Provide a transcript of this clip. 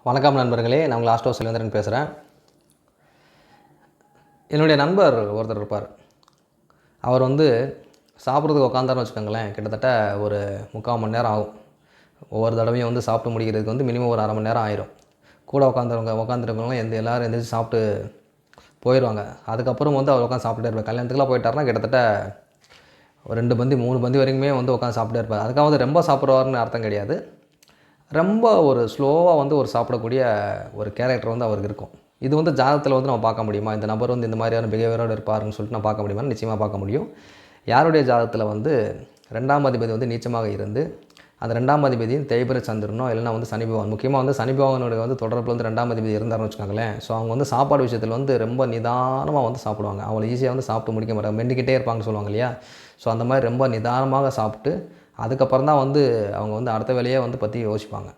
வணக்கம் நண்பர்களே, நான் உங்கள் ஆஸ்ட்ரோ செல்வேந்திரன் பேசுகிறேன். என்னுடைய நண்பர் ஒருத்தர் இருப்பார். அவர் சாப்பிட்றதுக்கு உட்காந்தாருன்னு வச்சுக்கோங்களேன், கிட்டத்தட்ட ஒரு 3/4 மணி நேரம் ஆகும். ஒவ்வொரு தடவையும் சாப்பிட்டு முடிக்கிறதுக்கு மினிமம் ஒரு 1/2 மணி நேரம் ஆயிரும். கூட உட்காந்துருக்கவங்க எல்லோரும் எந்திரிச்சு சாப்பிட்டு போயிடுவாங்க. அதுக்கப்புறம் அவர் உட்காந்து சாப்பிட்டே இருப்பார். கல்யாணத்துக்குலாம் போயிட்டாருன்னா கிட்டத்தட்ட ஒரு 2 பந்தி 3 பந்தி வரைக்குமே உட்காந்து சாப்பிட்டே இருப்பார். அதுக்காக ரொம்ப சாப்பிட்றவாருன்னு அர்த்தம் கிடையாது. ரொம்ப ஒரு ஸ்லோவாக ஒரு சாப்பிடக்கூடிய ஒரு கேரக்டர் அவருக்கு இருக்கும். இது ஜாதகத்தில் நம்ம பார்க்க முடியுமா? இந்த நபர் இந்த மாதிரியான பிஹேவியரோடு இருப்பாருன்னு சொல்லிட்டு நான் பார்க்க முடியுமா? நிச்சயமாக பார்க்க முடியும். யாருடைய ஜாதகத்தில் 2ஆம் அதிபதி நீச்சமாக இருந்து அந்த 2ஆம் அதிபதியும் தேய்பிர சந்திரனோ இல்லைனா சனி பகவான், முக்கியமாக சனி பகவானுடைய தொடர்பில் 2ஆம் அதிபதி இருந்தார்னு வச்சுக்கோங்களேன். ஸோ அவங்க சாப்பாடு விஷயத்தில் ரொம்ப நிதானமாக சாப்பிடுவாங்க. அவங்கள ஈஸியாக சாப்பிட்டு முடிக்க மாட்டாங்க, மென்னுக்கிட்டே இருப்பாங்கன்னு சொல்லுவாங்க இல்லையா? ஸோ அந்த மாதிரி ரொம்ப நிதானமாக சாப்பிட்டு அதுக்கப்புறம் தான் அவங்க அடுத்த வேலையை பற்றி யோசிப்பாங்க.